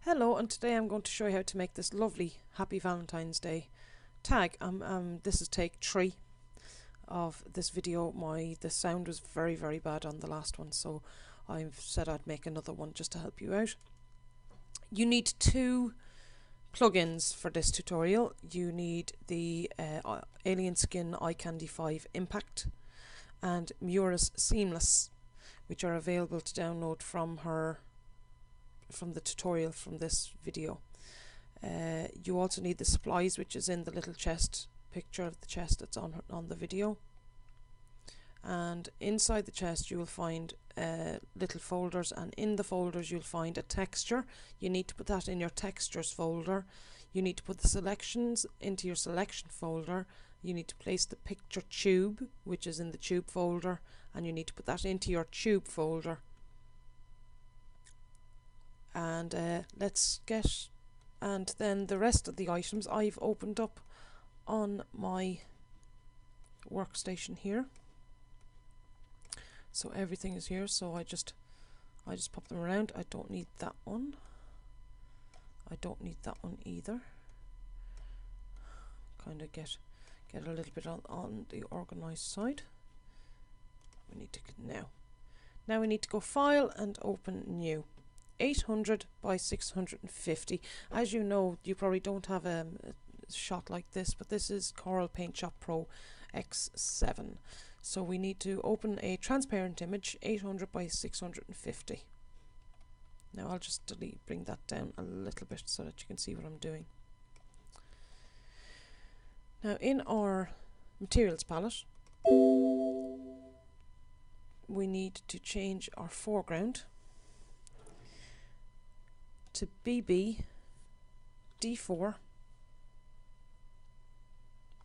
Hello, and today I'm going to show you how to make this lovely Happy Valentine's Day tag. This is take 3 of this video. The sound was very bad on the last one, so I've said I'd make another one just to help you out. You need 2 plugins for this tutorial. You need the Alien Skin Eye Candy 5 Impact and Mura's Seamless, which are available to download from the tutorial from this video. You also need the supplies, which is in the little chest picture of the chest that's on the video, and inside the chest you will find little folders, and in the folders you'll find a texture. You need to put that in your textures folder. You need to put the selections into your selection folder. You need to place the picture tube, which is in the tube folder, and you need to put that into your tube folder. And and then the rest of the items I've opened up on my workstation here, so everything is here. So I just pop them around. I don't need that one, I don't need that one either. Kind of get a little bit on the organized side. We need to now we need to go file and open new. 800 by 650. As you know, you probably don't have a shot like this, but this is Coral Paint Shop Pro X7. So we need to open a transparent image, 800 by 650. Now I'll just bring that down a little bit so that you can see what I'm doing. Now in our materials palette, we need to change our foreground to BB D4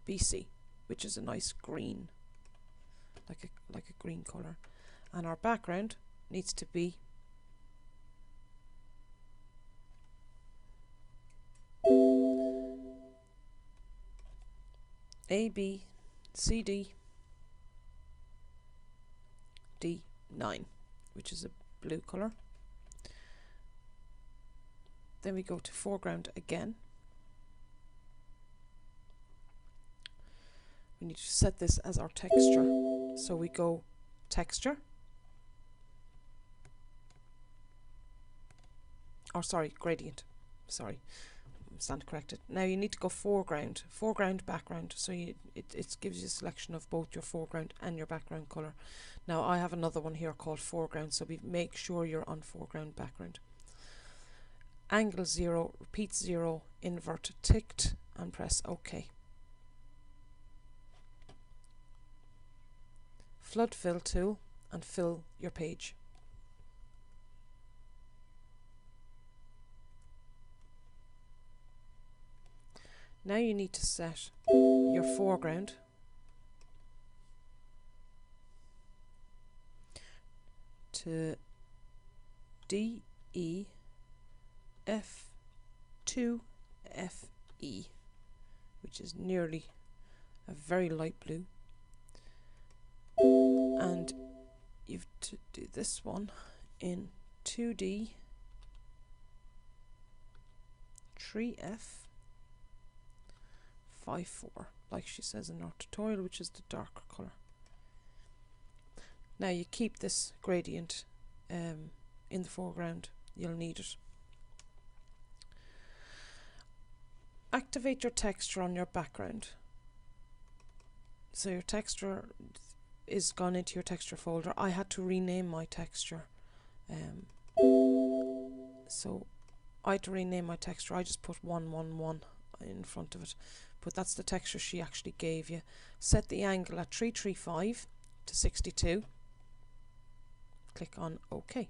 BC, which is a nice green, like a green color, and our background needs to be ABCD D9, which is a blue color. Then we go to foreground again. We need to set this as our texture. So we go texture, or sorry, gradient. Sorry, stand corrected. Now you need to go foreground, background. So it gives you a selection of both your foreground and your background color. Now I have another one here called foreground, so make sure you're on foreground, background. Angle 0, repeat 0, invert ticked, and press OK. Flood fill tool and fill your page. Now you need to set your foreground to DE F2FE, which is nearly a very light blue, and you've to do this one in 2D 3F54, like she says in our tutorial, which is the darker color. Now you keep this gradient in the foreground, you'll need it. Activate your texture on your background. So your texture is gone into your texture folder. I had to rename my texture, so I had to rename my texture. I just put 111 in front of it, but that's the texture she actually gave you. Set the angle at 335 to 62. Click on OK.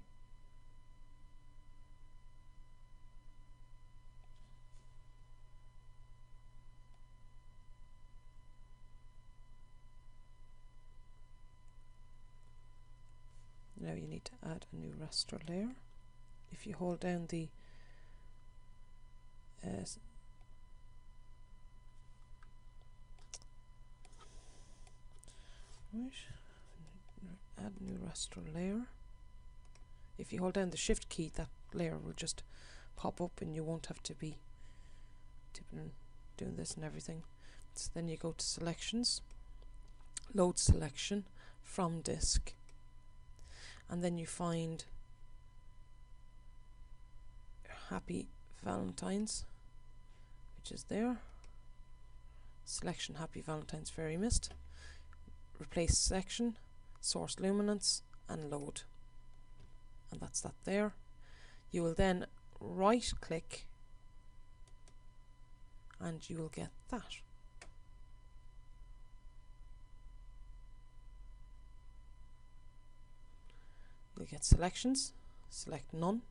Now you need to add a new raster layer. If you hold down the add new raster layer. If you hold down the shift key, that layer will just pop up and you won't have to be doing this and everything. So then you go to selections, load selection from disk, and then you find Happy Valentines, which is there. Selection Happy Valentine's Fairy Mist. Replace section, source luminance, and load. And that's that there. You will then right click and you will get that. You'll get selections, select none.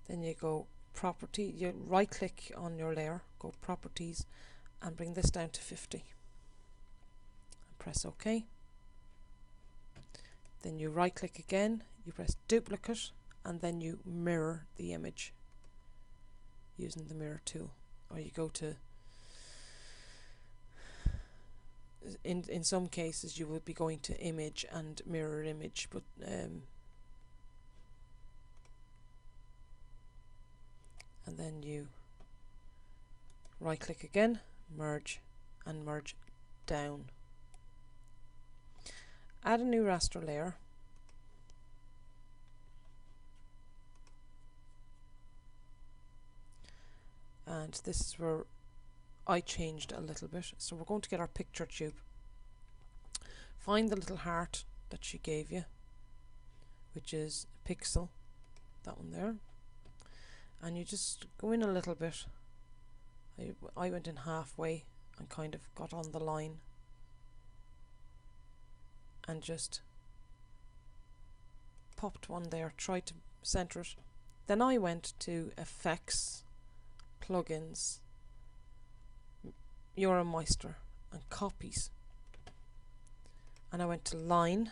Then you go property, you right click on your layer, go properties, and bring this down to 50. And press OK. Then you right click again, you press duplicate, and then you mirror the image using the mirror tool. Or you go to, in some cases you will be going to image and mirror image, but and then you right click again, merge, and merge down. Add a new raster layer. And this is where I changed a little bit. So we're going to get our picture tube. Find the little heart that she gave you, which is a pixel, that one there. And you just go in a little bit. I went in halfway and kind of got on the line and just popped one there, tried to center it. Then I went to effects, plugins, Euromeister, and copies, and I went to line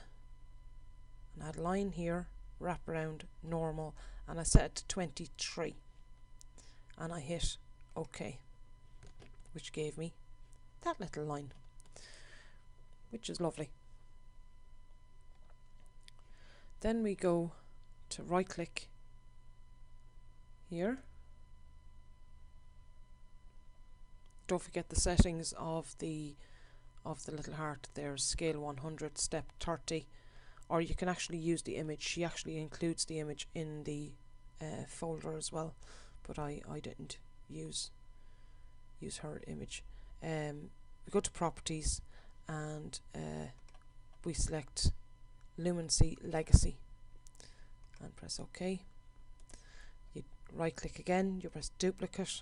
and I had line here, wrap around, normal, and I set it to 23 and I hit OK, which gave me that little line, which is lovely. Then we go to right click here. Don't forget the settings of the little heart. There's scale 100, step 30, or you can actually use the image. She actually includes the image in the folder as well, but I didn't use her image. We go to properties and we select Lumency Legacy and press OK. You right click again, you press duplicate,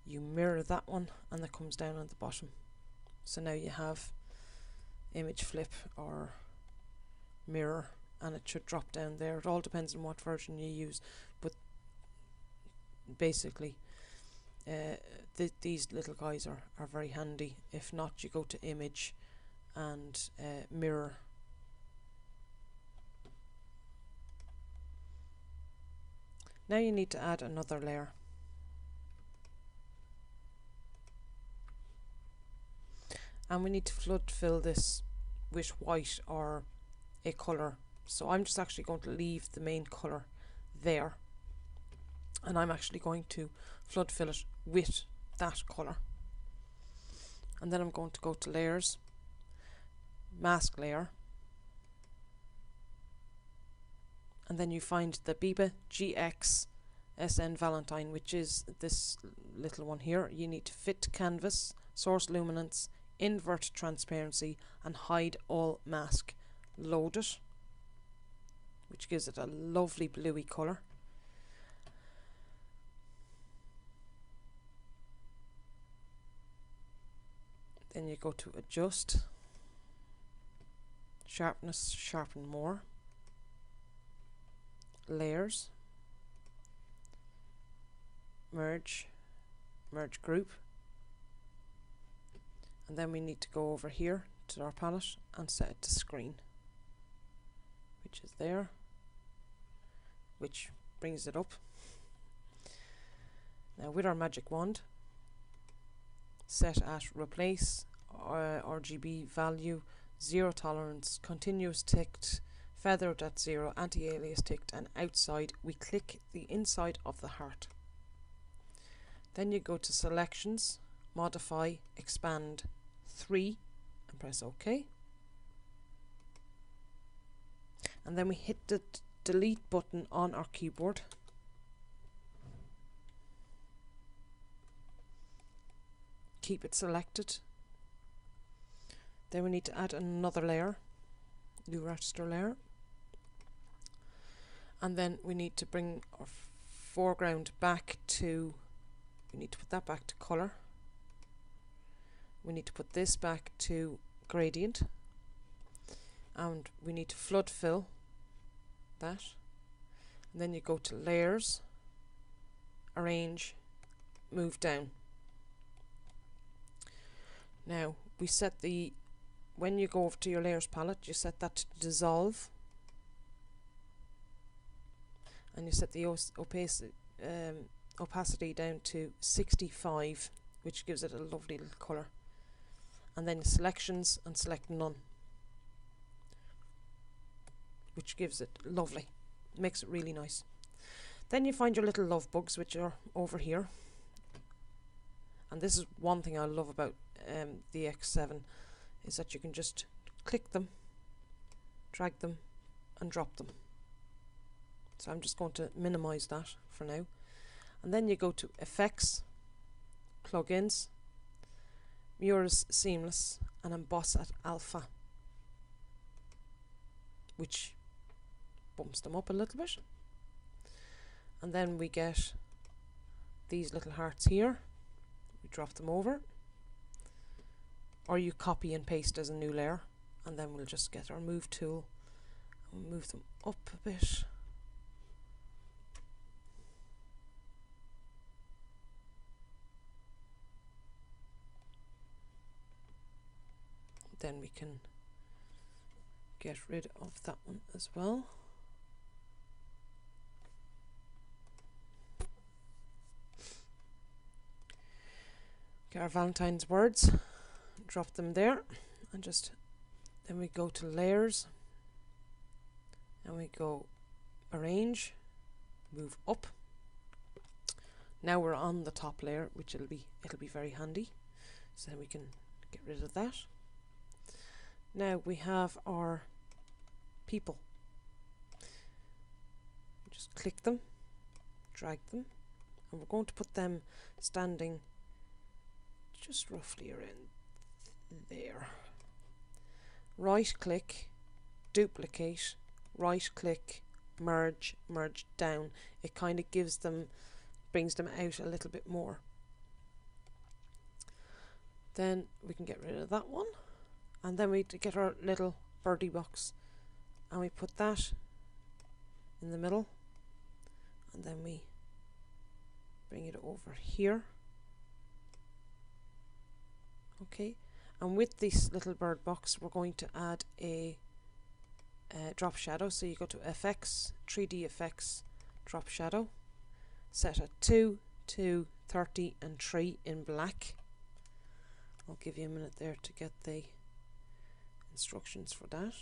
you mirror that one, and that comes down on the bottom. So now you have image flip or mirror, and it should drop down there. It all depends on what version you use, but basically these little guys are very handy. If not, you go to image and mirror. Now you need to add another layer. And we need to flood fill this with white or a colour. So I'm just actually going to leave the main colour there. And I'm actually going to flood fill it with that colour. And then I'm going to go to layers, mask layer. And then you find the Biba GX SN Valentine, which is this little one here. You need to fit canvas, source luminance, invert transparency, and hide all mask. Load it, which gives it a lovely bluey colour. Then you go to adjust, sharpness, sharpen more, layers, merge, merge group, and then we need to go over here to our palette and set it to screen, which is there, which brings it up. Now with our magic wand, set at replace RGB value, 0 tolerance, continuous ticked feathered at 0, anti-alias ticked, and outside we click the inside of the heart. Then you go to selections, modify, expand 3 and press OK. And then we hit the delete button on our keyboard. Keep it selected. Then we need to add another layer, new raster layer. And then we need to bring our foreground back to, we need to put that back to colour. We need to put this back to gradient. And we need to flood fill that. And then you go to layers, arrange, move down. Now we set the, when you go over to your layers palette, you set that to dissolve, and you set the opacity down to 65, which gives it a lovely little colour. And then selections, and select none, which gives it lovely, makes it really nice. Then you find your little love bugs, which are over here. And this is one thing I love about the X7, is that you can just click them, drag them and drop them. So I'm just going to minimize that for now. And then you go to effects, plugins, Mura's seamless, and emboss at alpha, which bumps them up a little bit. And then we get these little hearts here. We drop them over, or you copy and paste as a new layer, and then we'll just get our move tool and we'll move them up a bit. Then we can get rid of that one as well. Get our Valentine's words, drop them there, and just then we go to layers and we go arrange, move up. Now we're on the top layer, which it'll be very handy. So then we can get rid of that. Now we have our people. Just click them, drag them, and we're going to put them standing just roughly around there. Right click, duplicate, right click, merge, merge down. It kind of gives them, brings them out a little bit more. Then we can get rid of that one, and then we get our little birdie box and we put that in the middle, and then we bring it over here. Okay, and with this little bird box we're going to add a drop shadow. So you go to FX, 3D effects, drop shadow, set at 2, 2, 30 and 3 in black. I'll give you a minute there to get the instructions for that.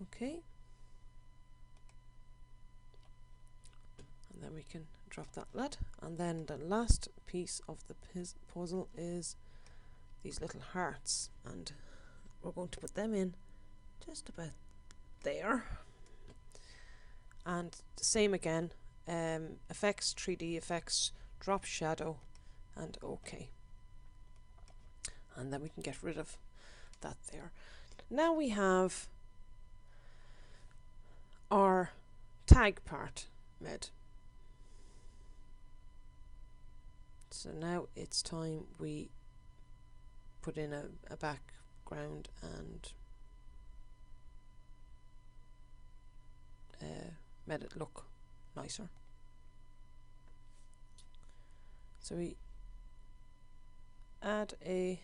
Okay, and then we can drop that lead, and then the last piece of the puzzle is these little hearts, and we're going to put them in just about there. And the same again, effects, 3D effects, drop shadow, and OK. And then we can get rid of that there. Now we have our tag part made. So now it's time we put in a background and made it look nicer. So we add a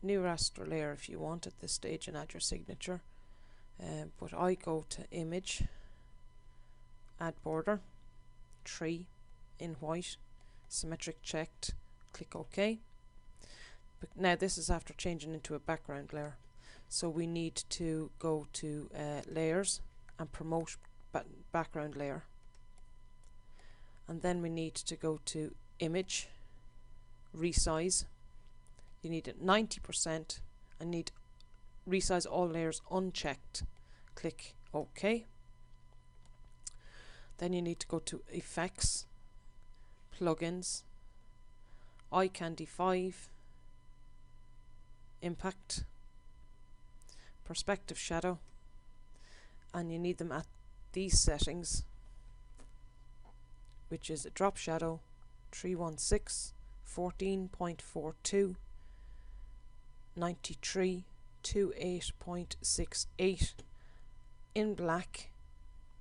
new raster layer if you want at this stage and add your signature, but I go to image, add border, tree in white, symmetric checked, click OK. But now this is after changing into a background layer, so we need to go to layers and promote background layer, and then we need to go to image, resize. You need it 90% and need resize all layers unchecked, click OK. Then you need to go to effects, plugins, eye candy 5, impact, perspective shadow, and you need them at these settings, which is a drop shadow 316, 14.42, 93, 28.68 in black,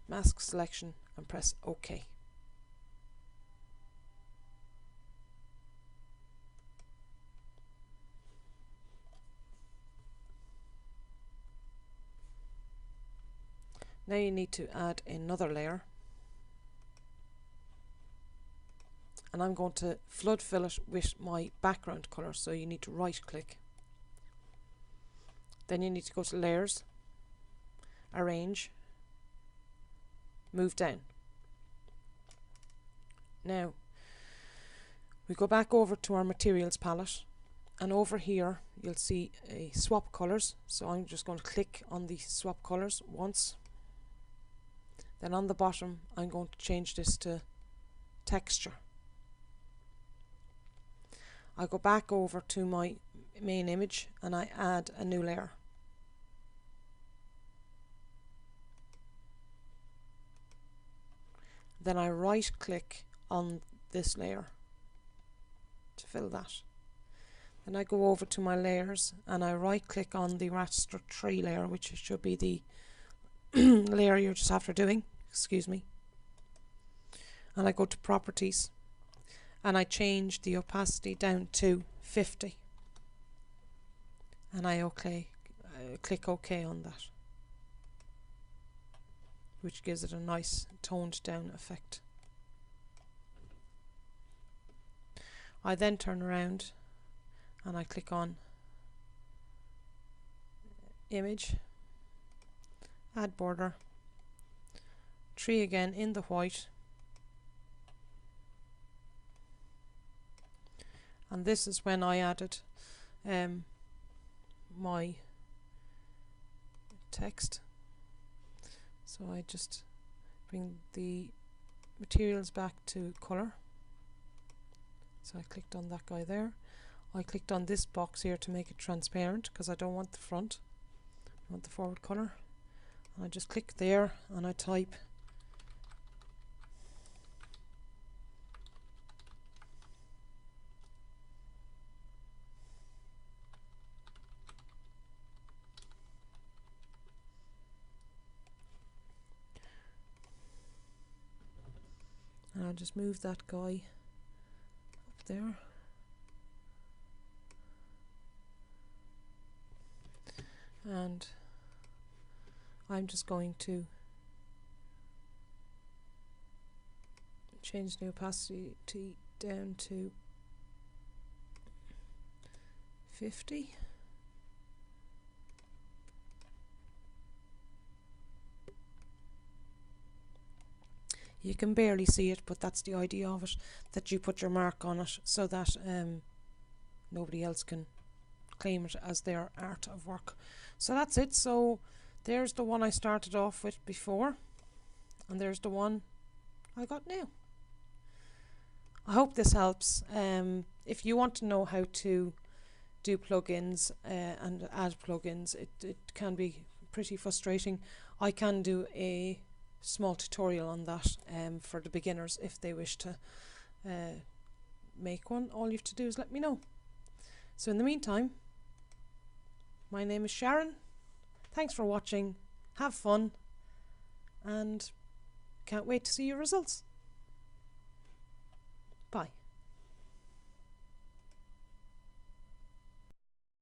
mask selection, and press OK. Now you need to add another layer, and I'm going to flood fill it with my background colour, so you need to right click. Then you need to go to layers, arrange, move down. Now we go back over to our materials palette, and over here you'll see a swap colours, so I'm just going to click on the swap colours once. Then on the bottom I'm going to change this to texture. I go back over to my main image and I add a new layer. Then I right click on this layer to fill that. Then I go over to my layers and I right click on the raster tree layer, which should be the layer you're just after doing, excuse me. And I go to properties and I change the opacity down to 50, and I click OK on that, which gives it a nice toned down effect. I then turn around and I click on image, add border, tree again in the white, and this is when I added my text. So I just bring the materials back to colour. So I clicked on that guy there. I clicked on this box here to make it transparent because I don't want the front, I want the forward colour. And I just click there and I type and I'll just move that guy up there. And I'm just going to change the opacity down to 50. You can barely see it, but that's the idea of it, that you put your mark on it so that nobody else can claim it as their art of work. So that's it. So there's the one I started off with before, and there's the one I got now. I hope this helps. If you want to know how to do plugins and add plugins, it can be pretty frustrating. I can do a small tutorial on that for the beginners if they wish to make one. All you have to do is let me know. So in the meantime, my name is Sharon. Thanks for watching. Have fun, and can't wait to see your results. Bye.